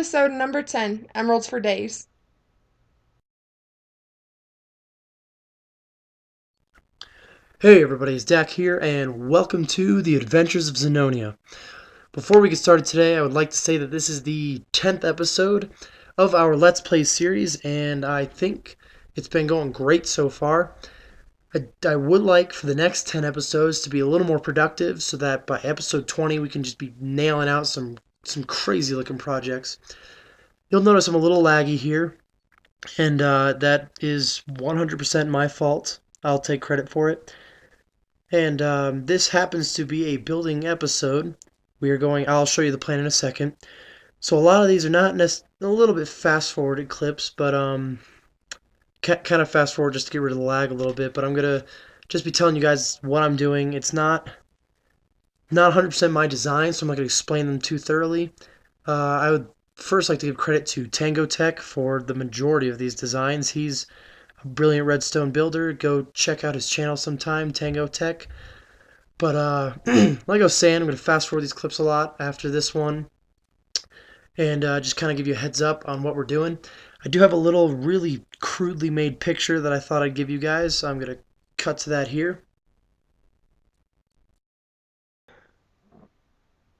episode number 10, Emeralds for Days. Hey everybody, it's Dak here, and welcome to The Adventures of Zanonia. Before we get started today, I would like to say that this is the 10th episode of our Let's Play series, and I think it's been going great so far. I would like for the next 10 episodes to be a little more productive so that by episode 20 we can just be nailing out some crazy looking projects. You'll notice I'm a little laggy here, and that is 100% my fault. I'll take credit for it. And this happens to be a building episode. I'll show you the plan in a second. So a lot of these are not a little bit fast forwarded clips, but kind of fast forward just to get rid of the lag a little bit. But I'm gonna just be telling you guys what I'm doing. It's not 100% my design, so I'm not gonna explain them too thoroughly. I would first like to give credit to Tango Tek for the majority of these designs. He's a brilliant redstone builder. Go check out his channel sometime, Tango Tek. But like I was saying, I'm going to fast forward these clips a lot after this one and just kind of give you a heads up on what we're doing. I do have a little really crudely made picture that I thought I'd give you guys, so I'm going to cut to that here.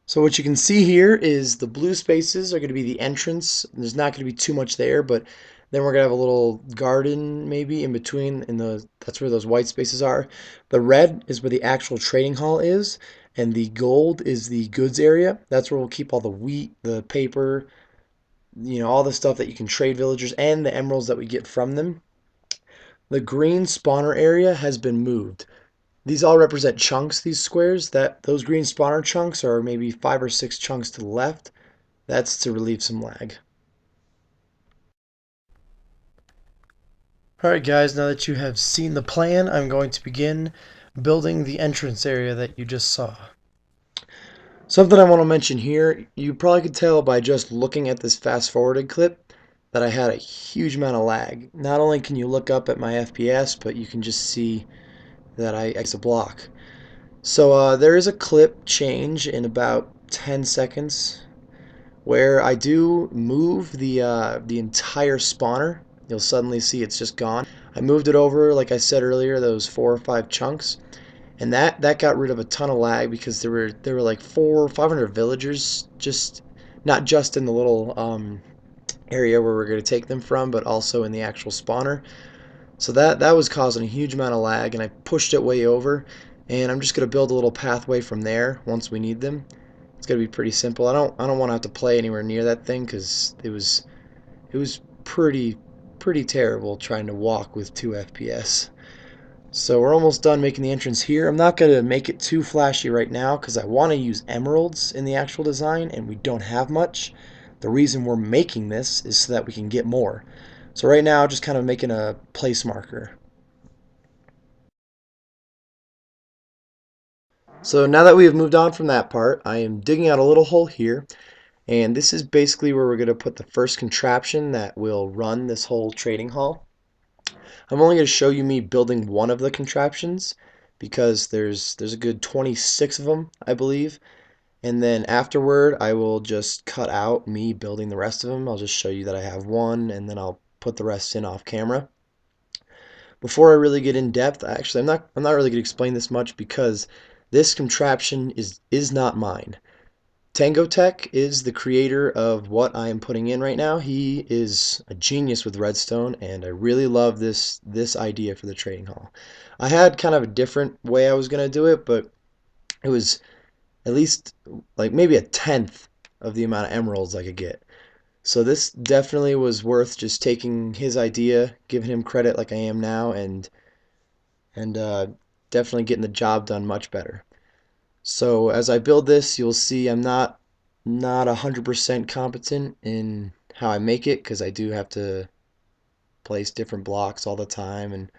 So what you can see here is the blue spaces are going to be the entrance. There's not going to be too much there, but then we're going to have a little garden maybe in between, and that's where those white spaces are. The red is where the actual trading hall is, and the gold is the goods area. That's where we'll keep all the wheat, the paper, all the stuff that you can trade villagers and the emeralds that we get from them. The green spawner area has been moved. These all represent chunks, these squares. Those green spawner chunks are maybe 5 or 6 chunks to the left. That's to relieve some lag. Alright guys, now that you have seen the plan, I'm going to begin building the entrance area that you just saw. Something I want to mention here, you probably could tell by just looking at this fast forwarded clip that I had a huge amount of lag. Not only can you look up at my FPS, but you can just see that I a block. So there is a clip change in about 10 seconds where I do move the entire spawner. You'll suddenly see it's just gone. I moved it over, like I said earlier, those 4 or 5 chunks, and that got rid of a ton of lag because there were like 400 or 500 villagers, just not just in the little area where we're going to take them from, but also in the actual spawner. So that was causing a huge amount of lag, and I pushed it way over, and I'm just going to build a little pathway from there once we need them. It's going to be pretty simple. I don't want to have to play anywhere near that thing because it was pretty terrible trying to walk with 2 FPS. So we're almost done making the entrance here. I'm not going to make it too flashy right now because I want to use emeralds in the actual design, and we don't have much. The reason we're making this is so that we can get more. So right now, just kind of making a place marker. So now that we have moved on from that part, I am digging out a little hole here, and this is basically where we're going to put the first contraption that will run this whole trading hall. I'm only going to show you me building one of the contraptions because there's a good 26 of them, I believe. And then afterward, I will just cut out me building the rest of them. I'll just show you that I have one, and then I'll put the rest in off camera. Before I really get in depth, actually, I'm not really going to explain this much because this contraption is not mine. Tango Tek is the creator of what I am putting in right now. He is a genius with redstone, and I really love this idea for the trading hall. I had kind of a different way I was going to do it, but it was at least like maybe a tenth of the amount of emeralds I could get. So this definitely was worth just taking his idea, giving him credit like I am now, and definitely getting the job done much better. So as I build this, you'll see I'm not 100% competent in how I make it because I do have to place different blocks all the time and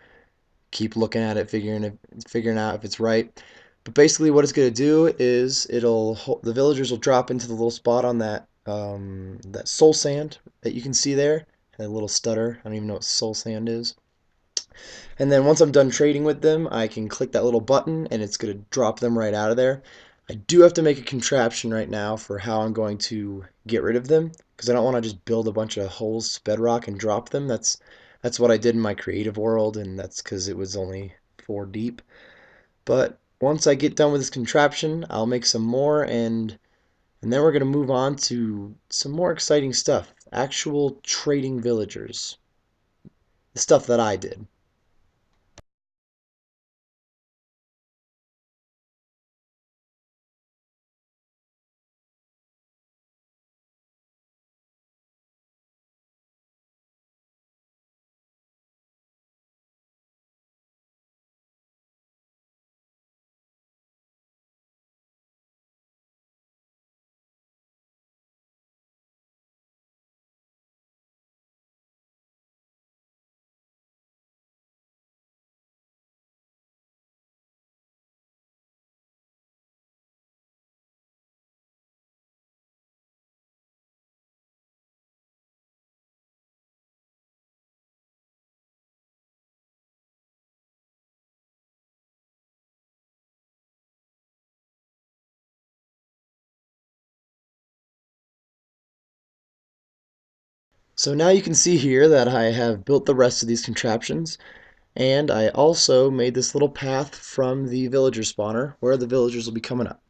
keep looking at it, figuring out if it's right. But basically, what it's going to do is the villagers will drop into the little spot on that soul sand that you can see there. That little stutter. I don't even know what soul sand is. And then once I'm done trading with them, I can click that little button and it's going to drop them right out of there. I do have to make a contraption right now for how I'm going to get rid of them because I don't want to just build a bunch of holes to bedrock and drop them. That's what I did in my creative world, and that's because it was only 4 deep. But once I get done with this contraption, I'll make some more, and then we're going to move on to some more exciting stuff. Actual trading villagers. The stuff that I did. So now you can see here that I have built the rest of these contraptions, and I also made this little path from the villager spawner where the villagers will be coming up.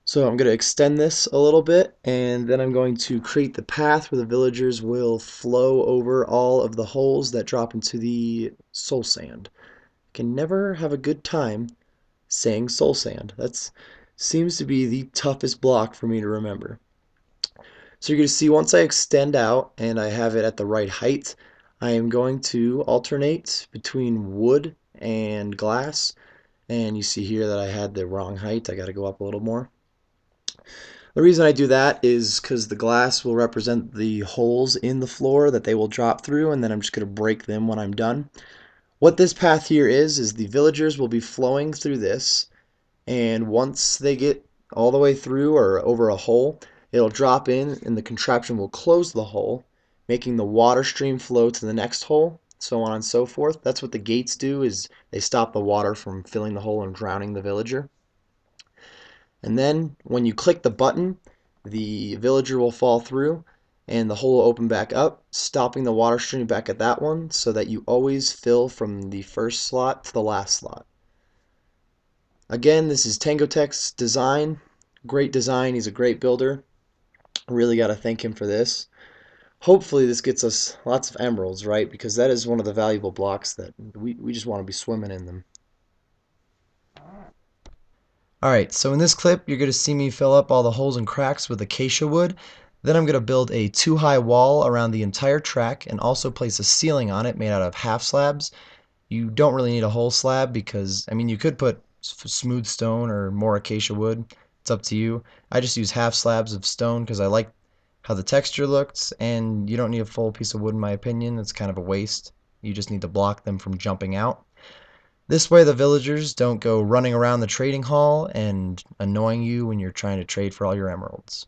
So I'm going to extend this a little bit, and then I'm going to create the path where the villagers will flow over all of the holes that drop into the soul sand. I can never have a good time saying soul sand. That seems to be the toughest block for me to remember. So you're going to see once I extend out and I have it at the right height, I am going to alternate between wood and glass. And you see here that I had the wrong height. I got to go up a little more. The reason I do that is because the glass will represent the holes in the floor that they will drop through, and then I'm just going to break them when I'm done. What this path here is the villagers will be flowing through this, and once they get all the way through or over a hole, it'll drop in and the contraption will close the hole, making the water stream flow to the next hole, so on and so forth. That's what the gates do, is they stop the water from filling the hole and drowning the villager. And then when you click the button, the villager will fall through and the hole will open back up, stopping the water stream back at that one so that you always fill from the first slot to the last slot. Again, this is Tango Tek's design. Great design. He's a great builder. Really got to thank him for this. Hopefully this gets us lots of emeralds, right? Because that is one of the valuable blocks that we just want to be swimming in them. Alright, so in this clip you're going to see me fill up all the holes and cracks with acacia wood. Then I'm going to build a 2-high wall around the entire track and also place a ceiling on it made out of half slabs. You don't really need a whole slab because, I mean, you could put smooth stone or more acacia wood. It's up to you. I just use half slabs of stone because I like how the texture looks, and you don't need a full piece of wood in my opinion. It's kind of a waste. You just need to block them from jumping out. This way the villagers don't go running around the trading hall and annoying you when you're trying to trade for all your emeralds.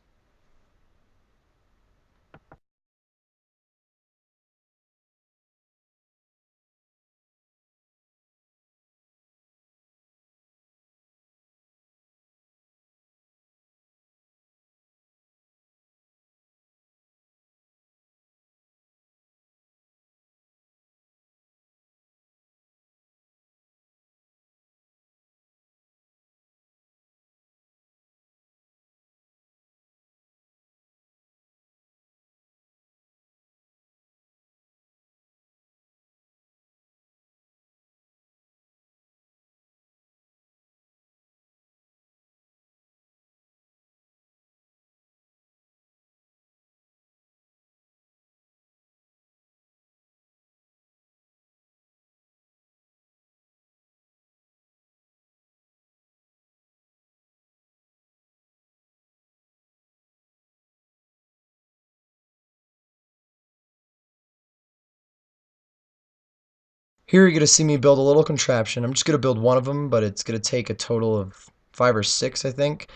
Here you're going to see me build a little contraption. I'm just going to build one of them, but it's going to take a total of 5 or 6, I think.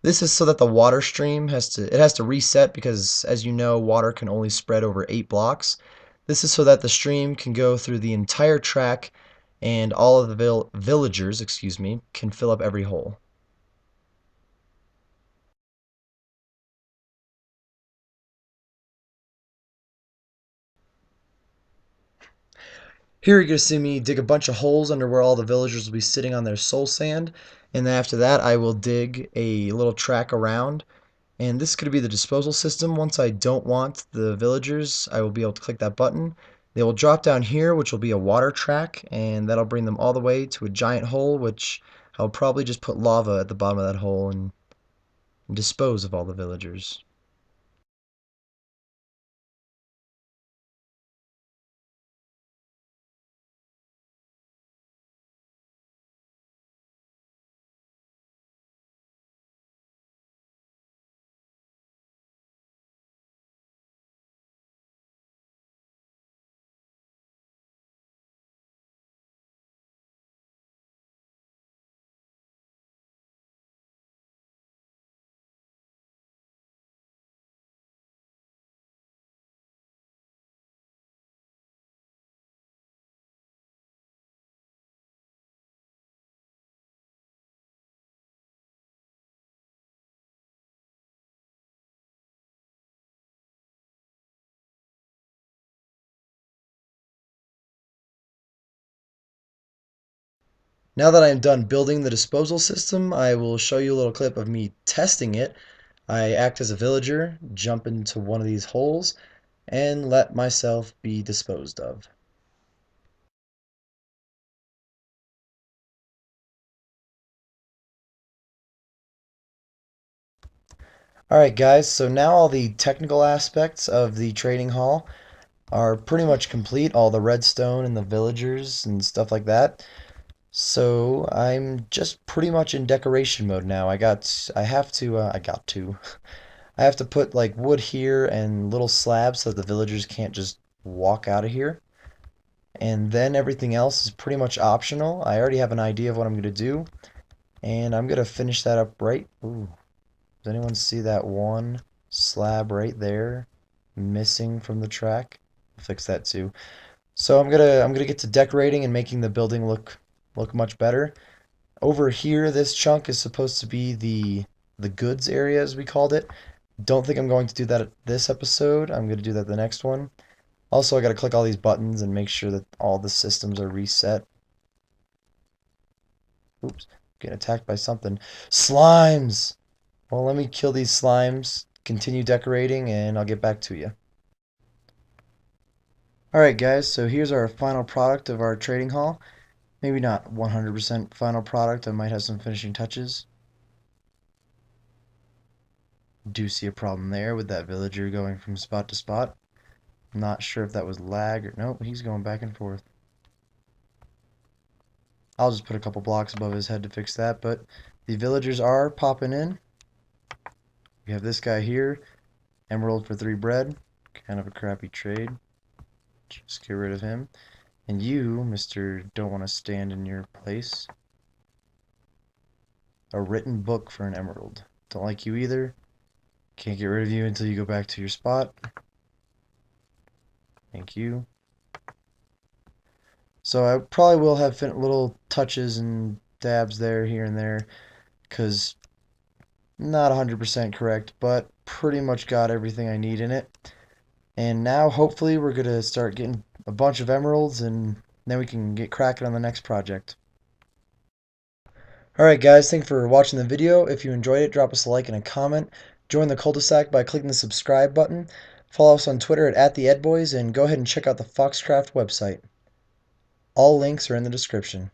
This is so that the water stream has to reset because, as you know, water can only spread over 8 blocks. This is so that the stream can go through the entire track and all of the villagers, excuse me, can fill up every hole. Here you're going to see me dig a bunch of holes under where all the villagers will be sitting on their soul sand. And then after that, I will dig a little track around. And this is going to be the disposal system. Once I don't want the villagers, I will be able to click that button. They will drop down here, which will be a water track, and that'll bring them all the way to a giant hole, which I'll probably just put lava at the bottom of that hole and dispose of all the villagers. Now that I am done building the disposal system, I will show you a little clip of me testing it. I act as a villager, jump into one of these holes, and let myself be disposed of. Alright guys, so now all the technical aspects of the trading hall are pretty much complete, all the redstone and the villagers and stuff like that. So I'm just pretty much in decoration mode now. I have to put like wood here and little slabs so that the villagers can't just walk out of here. And then everything else is pretty much optional. I already have an idea of what I'm going to do, and I'm going to finish that up right. Ooh, does anyone see that one slab right there missing from the track? I'll fix that too. So I'm gonna get to decorating and making the building look much better. Over here, this chunk is supposed to be the goods area, as we called it. Don't think I'm going to do that this episode. I'm going to do that the next one. Also, I got to click all these buttons and make sure that all the systems are reset. Oops, getting attacked by something. Slimes! Well, let me kill these slimes, continue decorating, and I'll get back to you. Alright guys, so here's our final product of our trading hall. Maybe not 100% final product, I might have some finishing touches. Do see a problem there with that villager going from spot to spot. Not sure if that was lag or nope, he's going back and forth. I'll just put a couple blocks above his head to fix that, but the villagers are popping in. We have this guy here, emerald for 3 bread. Kind of a crappy trade. Just get rid of him. And you, Mr. Don't Want to Stand in Your Place. A written book for an emerald. Don't like you either. Can't get rid of you until you go back to your spot. Thank you. So I probably will have little touches and dabs there, here and there, because not 100% correct, but pretty much got everything I need in it. And now hopefully we're going to start getting a bunch of emeralds, and then we can get cracking on the next project. Alright guys, thanks for watching the video. If you enjoyed it, drop us a like and a comment. Join the cul-de-sac by clicking the subscribe button. Follow us on Twitter at TheEdBoys, and go ahead and check out the Foxcraft website. All links are in the description.